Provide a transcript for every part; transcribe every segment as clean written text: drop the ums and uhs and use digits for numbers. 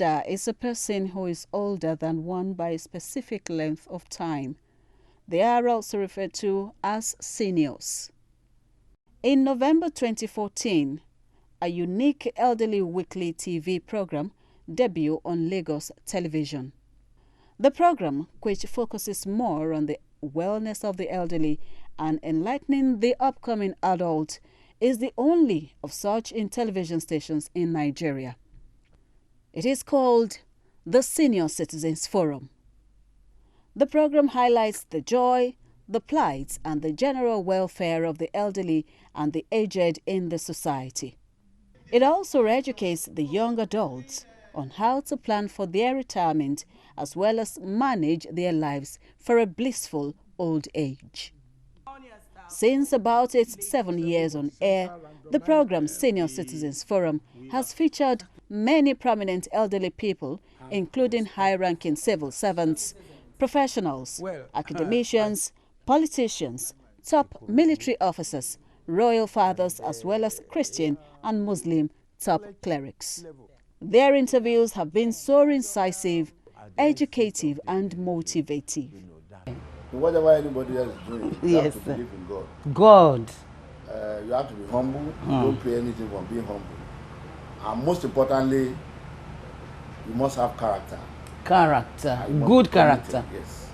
elder is a person who is older than one by a specific length of time. They are also referred to as seniors. In November 2014, a unique elderly weekly TV program debuted on Lagos television. The program, which focuses more on the wellness of the elderly and enlightening the upcoming adult, is the only of such in television stations in Nigeria. It is called the Senior Citizens Forum. The program highlights the joy, the plight, and the general welfare of the elderly and the aged in the society. It also educates the young adults on how to plan for their retirement as well as manage their lives for a blissful old age. Since about its 7 years on air, the program Senior Citizens Forum has featured many prominent elderly people, including high-ranking civil servants, professionals, academicians, politicians, top military officers, royal fathers, as well as Christian and Muslim top clerics. Their interviews have been so incisive, educative, and motivative. Whatever anybody else is doing, you have to believe in God. God. You have to be humble. You don't pay anything from being humble. And most importantly, you must have character. Character. Good character. Yes.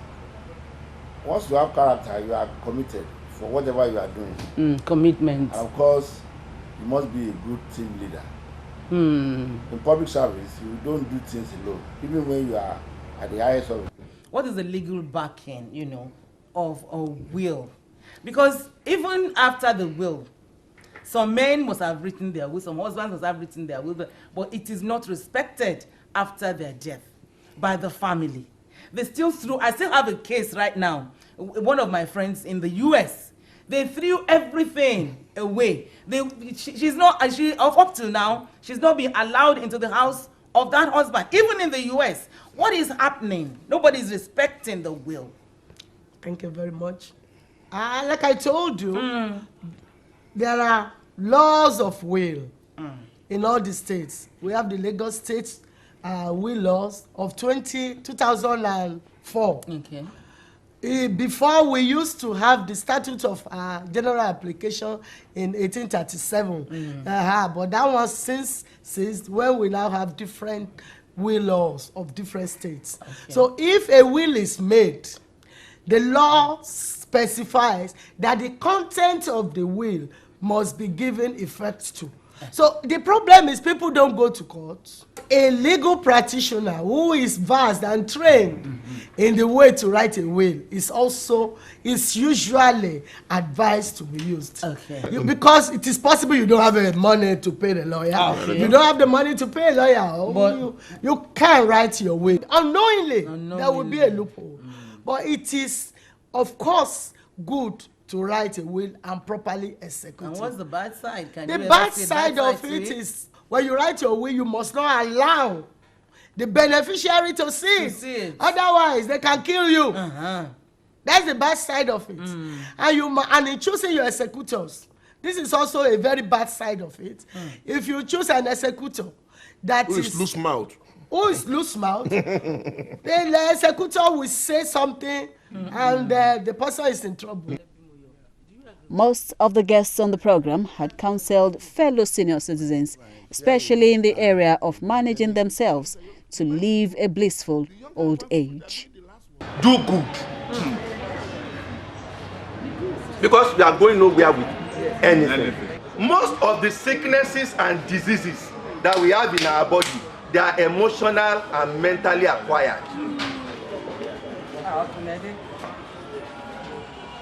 Once you have character, you are committed for whatever you are doing. Commitment. And of course, you must be a good team leader. In public service, you don't do things alone, even when you are at the highest of it. What is the legal backing, of a will? Because even after the will, some men must have written their will, some husbands must have written their will, but it is not respected after their death by the family. I still have a case right now. One of my friends in the US, they threw everything away. Up till now, she's not been allowed into the house of that husband. Even in the US, what is happening? Nobody's respecting the will. Thank you very much. Like I told you, there are laws of will in all the states. We have the Lagos State will laws of 2004. Okay. Before, we used to have the statute of general application in 1837. But that was since when we now have different will laws of different states. Okay. So if a will is made, the law specifies that the content of the will must be given effect to. So the problem is people don't go to court. A legal practitioner who is versed and trained in the way to write a will is usually advised to be used. Okay. Because it is possible you don't have money to pay the lawyer. Okay. You don't have the money to pay a lawyer. But you can't write your will. Unknowingly, there will be a loophole. But it is, of course, good to write a will and properly execute it. And what's the bad side? The bad side of it is when you write your will, you must not allow the beneficiary to see it. Otherwise, they can kill you. That's the bad side of it. And in choosing your executors, this is also a very bad side of it. If you choose an executor who is loose mouth, then the executor will say something and the person is in trouble. Most of the guests on the program had counseled fellow senior citizens, especially in the area of managing themselves to live a blissful old age. Do good. Because we are going nowhere with anything. Most of the sicknesses and diseases that we have in our body, they are emotional and mentally acquired.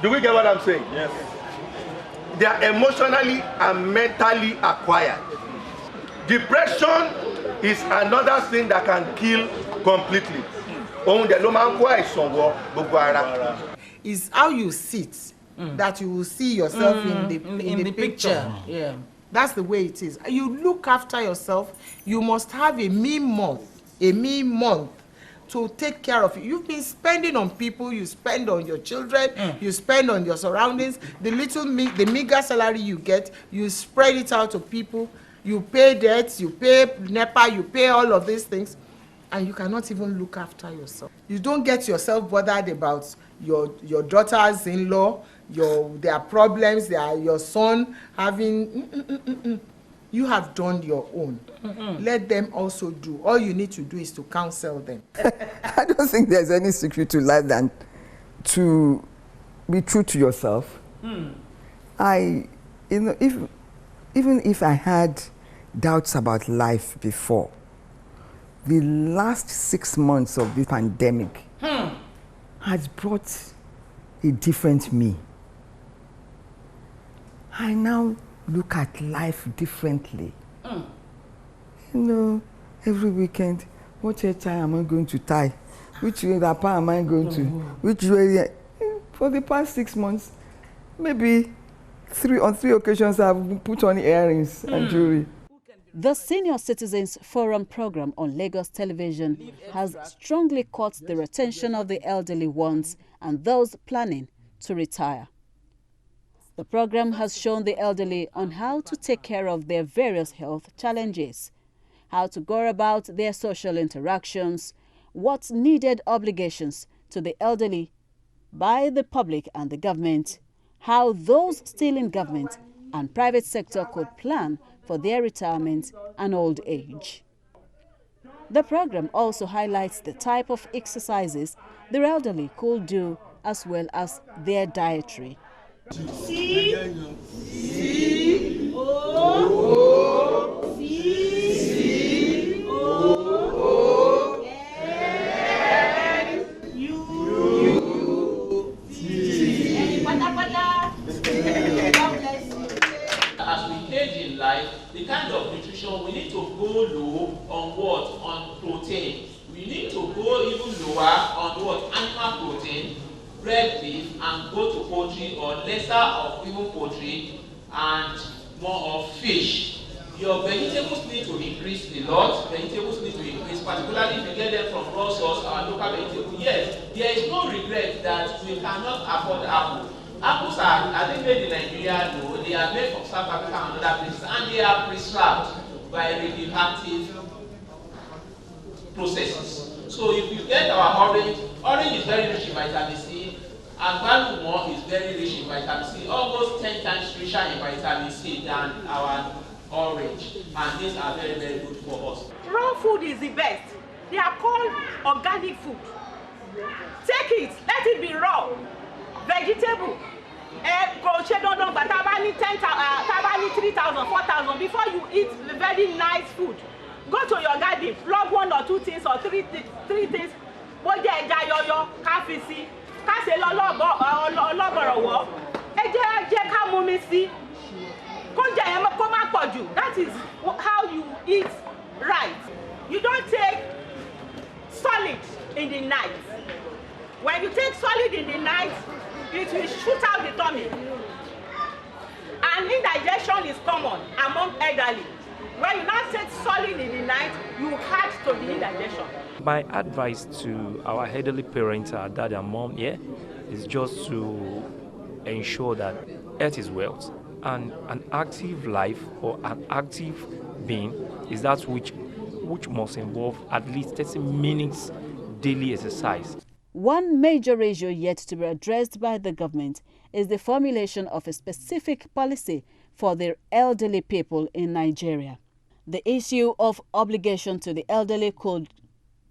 Do we get what I'm saying? Yes. They are emotionally and mentally acquired. Depression is another thing that can kill completely. Is how you sit that you will see yourself in the picture. Yeah. That's the way it is. You look after yourself. You must have a me month to take care of you. You've been spending on people, you spend on your children, you spend on your surroundings. The meager salary you get, you spread it out to people. You pay debts, you pay NEPA, you pay all of these things. and you cannot even look after yourself. You don't get yourself bothered about your daughters-in-law, their problems, your son having. You have done your own. Let them also do. All you need to do is to counsel them. I don't think there's any secret to life than to be true to yourself. Even if I had doubts about life before, the last 6 months of this pandemic has brought a different me. I now look at life differently. Every weekend, what hair tie am I going to tie? Which wrapper am I going to? Which way? For the past 6 months, maybe on three occasions I've put on earrings and jewelry. The Senior Citizens Forum program on Lagos television has strongly caught the attention of the elderly ones and those planning to retire. The program has shown the elderly on how to take care of their various health challenges, how to go about their social interactions, what's needed obligations to the elderly by the public and the government, how those still in government and private sector could plan for their retirement and old age. The program also highlights the type of exercises the elderly could do as well as their dietary. As we age in life, the kind of nutrition we need to go low on what? On protein. We need to go even lower on what? Animal protein, red beef, and go to poultry or lesser of even poultry and more of fish. Your vegetables need to increase a lot. Vegetables need to increase, particularly if you get them from raw source or local vegetables. Yes, there is no regret that we cannot afford apple. Apples are they made in Nigeria? No, they are made from South Africa and other places, and they are preserved by radioactive processes. So if you get our orange is very rich in vitamin C, agbalumo is very rich in vitamin C, almost 10 times richer in vitamin C than our orange, and these are very, very good for us. Raw food is the best. They are called organic food. Take it, let it be raw. Vegetable. Crochet don't know, but tabani 3,000, 4,000 before you eat very nice food. Go to your garden, plug 1 or 2 things or three things. Boje eja yoyo, ka fi si, ka se loloborowo. Eje ka mu mi si. Ko je yen ko ma poju. That is how you eat right. You don't take solid in the night. When you take solid in the night, it will shoot out the tummy. And indigestion is common among elderly. When you not take solid in the night, you add to the indigestion. My advice to our elderly parents, our dad and mom here, is just to ensure that health is wealth. And an active life or an active being is that which must involve at least 30 minutes daily exercise. One major issue yet to be addressed by the government is the formulation of a specific policy for the elderly people in Nigeria. The issue of obligation to the elderly could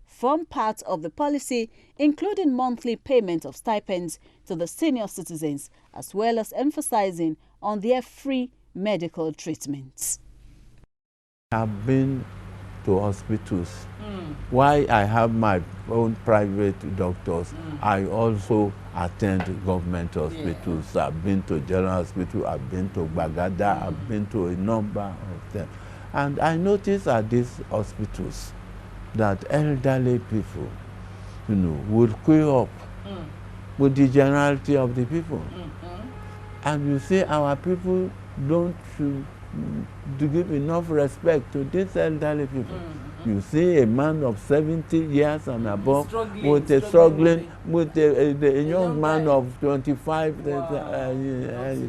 form part of the policy, including monthly payment of stipends to the senior citizens, as well as emphasizing on their free medical treatments. I've been to hospitals. While I have my own private doctors, I also attend government hospitals. Yeah. I've been to General Hospital, I've been to Bagada, I've been to a number of them. And I notice at these hospitals that elderly people, would queue up with the generality of the people. And you see our people don't to give enough respect to these elderly people. You see a man of 70 years and above Struggling with a young man of 25,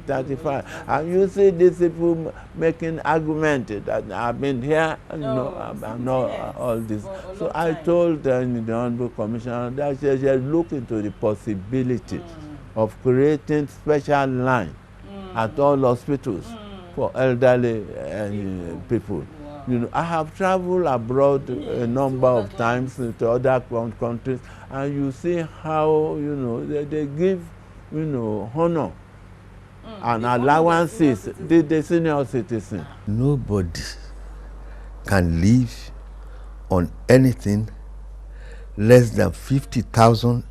35. And you see these people making argument that I've been here, I know all this. So I told the Honorable Commissioner that she should look into the possibility of creating special line at all hospitals for elderly people. You know, I have traveled abroad a number of times to other countries, and you see how, you know, they give, you know, honor and allowances to the senior citizen. Nobody can live on anything less than 50,000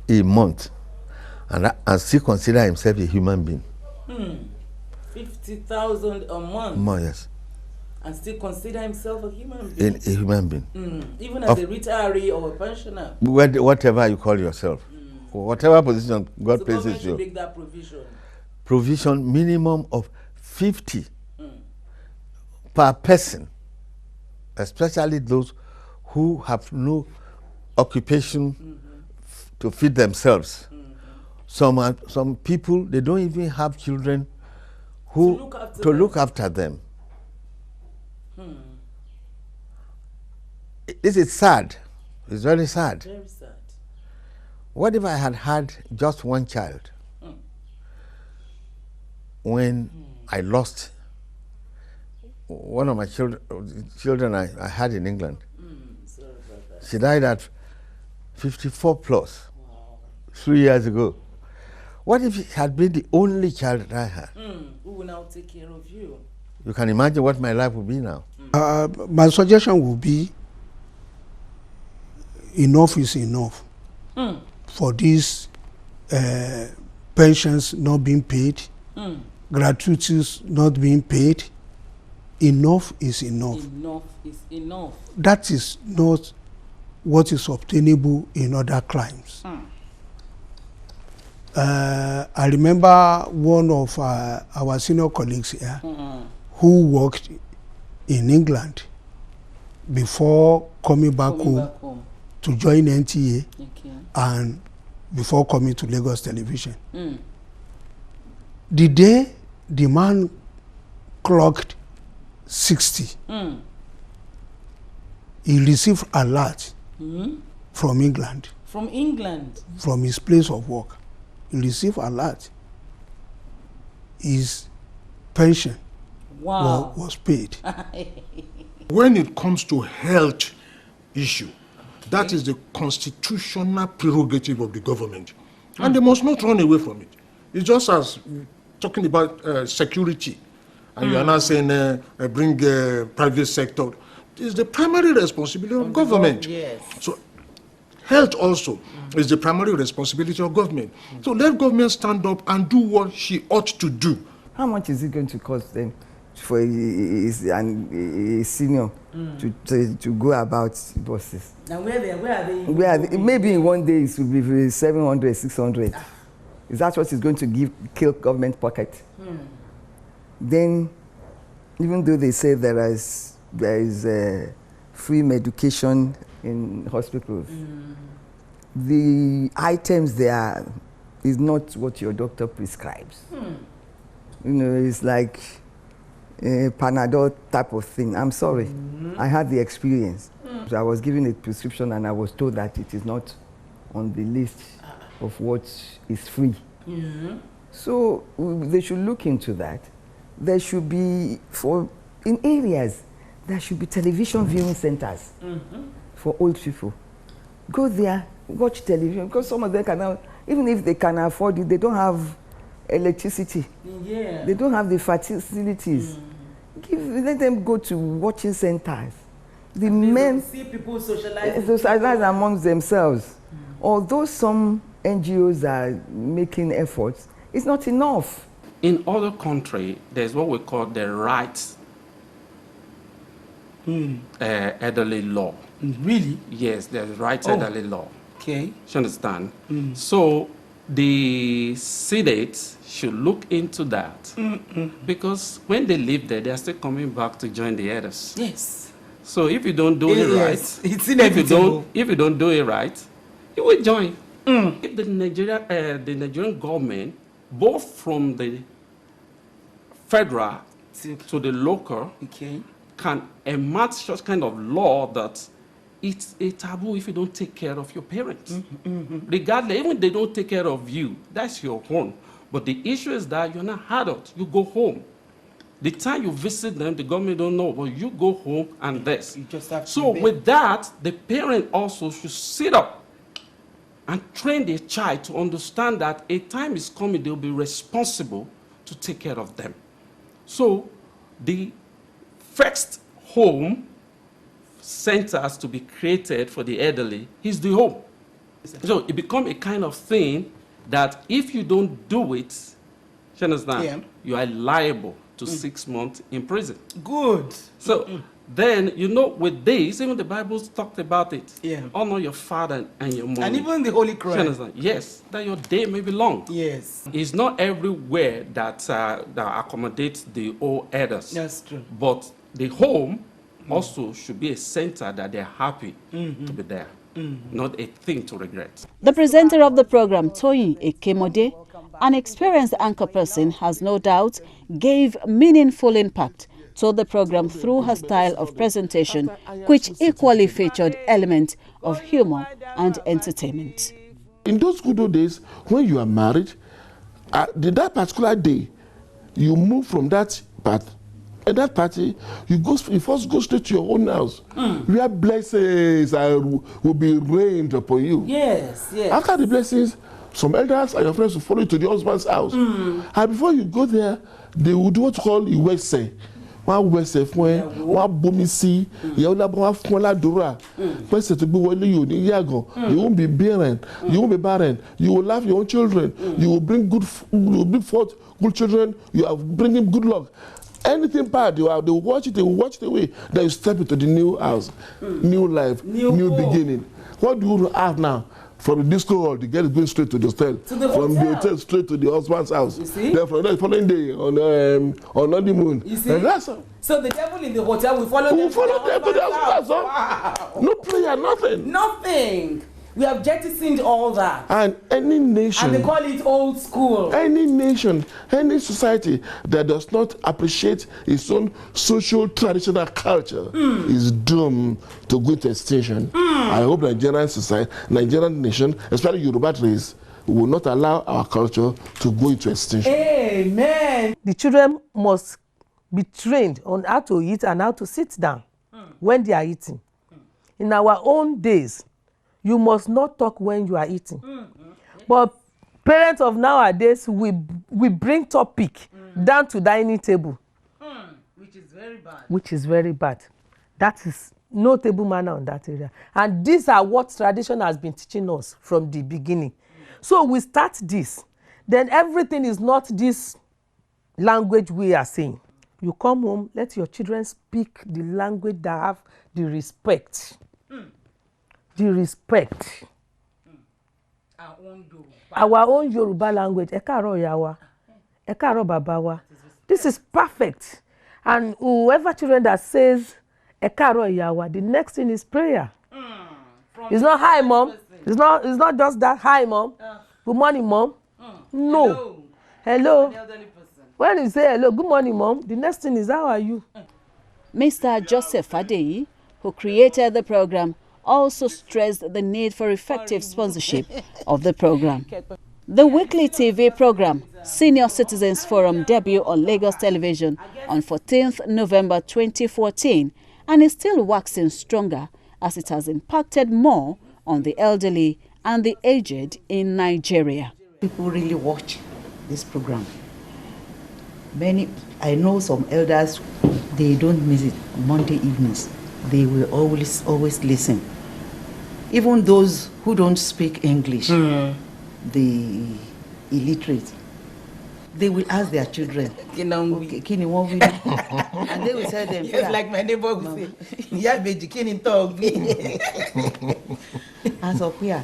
a month and still consider himself a human being. 50,000 a month. More, yes. And still consider himself a human being. A human being. Even as a retiree or a pensioner. Whatever you call yourself. Whatever position God places you. So should make that provision. Provision minimum of 50 per person, especially those who have no occupation to feed themselves. Some people, they don't even have children who to look after them. This is sad. It's very sad. Very sad. What if I had just one child? When I lost one of my children I had in England. Sorry about that. She died at 54 plus, 3 years ago. What if it had been the only child that I had? Who will now take care of you? You can imagine what my life would be now. My suggestion would be enough is enough for these pensions not being paid, gratuities not being paid. Enough is enough. Enough is enough. That is not what is obtainable in other crimes. I remember one of our senior colleagues here who worked in England before coming back home to join NTA and before coming to Lagos Television. The day the man clocked 60, he received a alert from England. From England? From his place of work. He received a alert. His pension was paid. When it comes to health issue, that is the constitutional prerogative of the government. And they must not run away from it. It's just as talking about security, and you are now saying bring private sector. It's the primary responsibility of government. Yes. So health also is the primary responsibility of government. So let government stand up and do what she ought to do. How much is it going to cost them for a senior to go about buses? Now where are they? Maybe in one day it will be 700, 600. Is that what is going to kill government pocket? Then, even though they say there is free medication in hospitals, the items there is not what your doctor prescribes. You know, it's like a Panadol type of thing. I'm sorry, I had the experience. So I was given a prescription and I was told that it is not on the list of what is free. So they should look into that. There should be, in areas, there should be television viewing centers for old people. Go there, watch television, because some of them cannot, even if they can afford it, they don't have electricity. They don't have the facilities. Let them go to watching centers. The men see people socialize amongst themselves. Although some NGOs are making efforts, it's not enough. In other countries, there's what we call the rights elderly law. Really? Yes, there's rights elderly law. Okay. You understand? So the Senate should look into that because when they live there, they're still coming back to join the others. Yes. So if you don't do it right, it's inevitable. If you don't do it right, you will join. If the Nigerian government, both from the federal to the local, can enact such kind of law that it's a taboo if you don't take care of your parents. Regardless, even if they don't take care of you, that's your home. But the issue is that you're not adult. You go home. The time you visit them, the government don't know, but you go home and this. You just have to so obey. with that, the parent also should sit up and train their child to understand that a time is coming, they'll be responsible to take care of them. So the first home centers to be created for the elderly is the home. So it becomes a kind of thing that if you don't do it, you understand, you are liable to 6 months in prison. Good. So then, you know, with this, even the Bible talked about it. Yeah. Honor your father and your mother. And even the Holy Quran. You understand? Yes, that your day may be long. Yes. It's not everywhere that, that accommodates the old elders. That's true. But the home also should be a center that they're happy to be there. Not a thing to regret. The presenter of the program, Toyin Ekemode, an experienced anchor person, has no doubt gave meaningful impact to the program through her style of presentation, which equally featured elements of humor and entertainment. In those good old days, when you are married, that particular day, you move from that part. At that party, you first go straight to your own house, where blessings will be rained upon you. Yes, yes. After the blessings, some elders and your friends will follow you to the husband's house. And before you go there, they will do what you call iwese. One wese fún ẹ, one bomi sí, ìyàwó lábọ́ wá fún ẹ ládùúrà. Pẹ́sẹ̀ tó gbé wọlé yóò ní yàgàn. You won't be barren. You won't be barren. You will love your own children. You will bring forth good children. You are bringing good luck. Anything bad, they will watch it. They will watch it away. Then you step into the new house, new life, new beginning. What do you have now? From the disco hall, the girl is going straight to the hotel. From the hotel straight to the husband's house. You see? Then from the following day on honeymoon. You see? So the devil in the hotel will follow them. Will follow them to the husband's house. Wow. No prayer, nothing. Nothing. We have jettisoned all that. And any nation. And they call it old school. Any nation, any society that does not appreciate its own social traditional culture is doomed to go into extinction. I hope Nigerian society, Nigerian nation, especially Yoruba race, will not allow our culture to go into extinction. Amen. The children must be trained on how to eat and how to sit down when they are eating. In our own days, you must not talk when you are eating. But parents of nowadays, we bring topic down to dining table. Which is very bad. Which is very bad. That is no table manner on that area. And these are what tradition has been teaching us from the beginning. So we start this. Then everything is not this language we are saying. You come home, let your children speak the language that have the respect. The respect. Our own Yoruba language. Ẹ káàárọ̀ ìyá wa. Ẹ káàárọ̀ bàbá wa. This is perfect. And whoever children that says Ẹ káàárọ̀ ìyá wa, the next thing is prayer. It's not hi mom. It's not just that hi mom. Good morning mom. No. Hello. When you say hello, good morning mom, the next thing is how are you? Mr. Joseph Adeyi, who created the program, also stressed the need for effective sponsorship of the program. The weekly TV program, Senior Citizens Forum, debuted on Lagos Television on 14th November 2014 and is still waxing stronger as it has impacted more on the elderly and the aged in Nigeria. People really watch this program. I know some elders, they don't miss it on Monday evenings. They will always listen. Even those who don't speak English, the illiterate, they will ask their children, okay, Kini, what will you? And they will tell them, yes, like my neighbor will say, yeah, baby, Kini talk. As of here,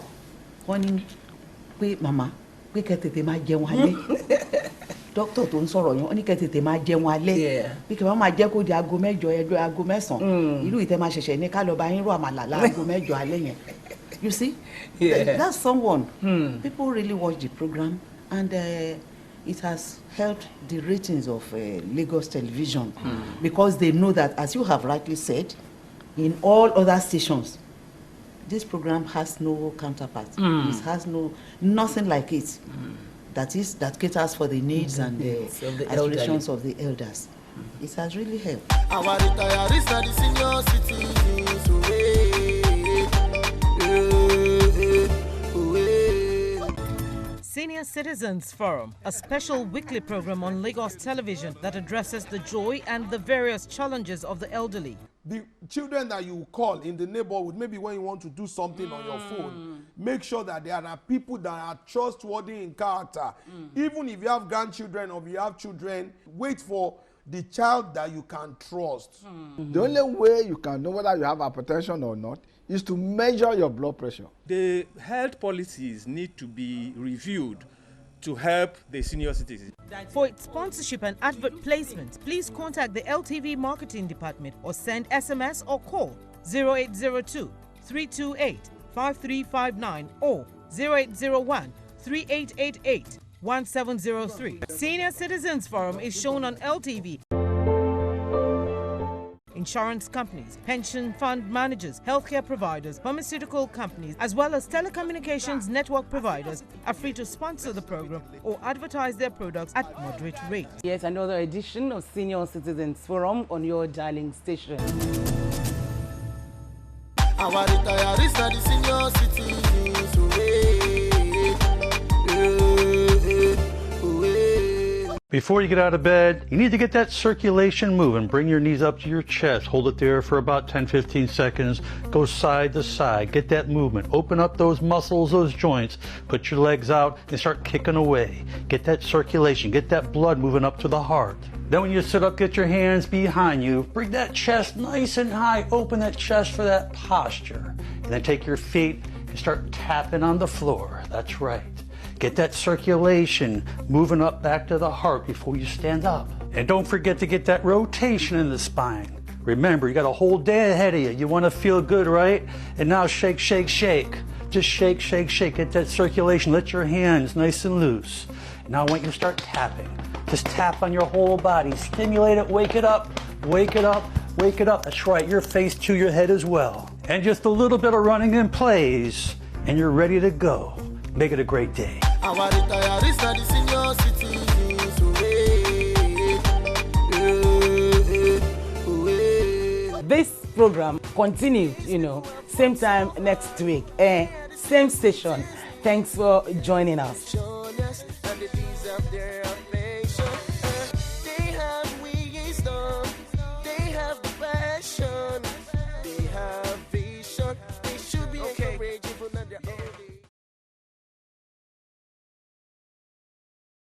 one mama, we get the ma jẹun alẹ́. doctor tó ń sọ̀rọ̀ yẹn ó ní kẹ́ tètè máa jẹun alẹ́ bí kẹ́ máa jẹ́ kó di aago mẹ́jọ ẹjọ́ aago mẹ́sàn-án irú ìtẹ́ máa ṣẹ̀ṣẹ̀ ní ká lọ bá yín rọ àmàlà láago mẹ́jọ alẹ́ yẹn. You see, that's someone. People really watch the program, and it has helped the ratings of Lagos television because they know that, as you have rightly said, in all other stations, this program has no counterpart. It has nothing like it. That caters for the needs and the aspirations of the elders. It has really helped. Our retirees are the senior citizens. Senior Citizens Forum, a special weekly program on Lagos television that addresses the joy and the various challenges of the elderly. The children that you call in the neighborhood, maybe when you want to do something on your phone, make sure that there are people that are trustworthy in character. Even if you have grandchildren or you have children, wait for the child that you can trust. The only way you can know whether you have hypertension or not is to measure your blood pressure. The health policies need to be reviewed to help the senior citizens. For its sponsorship and advert placement, please contact the LTV Marketing Department or send SMS or call 0802 328 5359 or 0801 3888 1703. Senior Citizens Forum is shown on LTV. Insurance companies, pension fund managers, healthcare providers, pharmaceutical companies, as well as telecommunications network providers are free to sponsor the program or advertise their products at moderate rates. Yes, another edition of Senior Citizens Forum on your dialing station. Our retirees are the senior citizens. Before you get out of bed, you need to get that circulation moving. Bring your knees up to your chest. Hold it there for about 10-15 seconds. Go side to side. Get that movement. Open up those muscles, those joints. Put your legs out and start kicking away. Get that circulation. Get that blood moving up to the heart. Then when you sit up, get your hands behind you. Bring that chest nice and high. Open that chest for that posture. And then take your feet and start tapping on the floor. That's right. Get that circulation moving up back to the heart before you stand up. And don't forget to get that rotation in the spine. Remember, you got a whole day ahead of you. You want to feel good, right? And now shake, shake, shake. Just shake, shake, shake. Get that circulation. Let your hands nice and loose. Now I want you to start tapping. Just tap on your whole body. Stimulate it. Wake it up. Wake it up. Wake it up. That's right. Your face to your head as well. And just a little bit of running in place, and you're ready to go. Make it a great day. Our retirees are the senior citizens. This program continues, same time next week, same station. Thanks for joining us.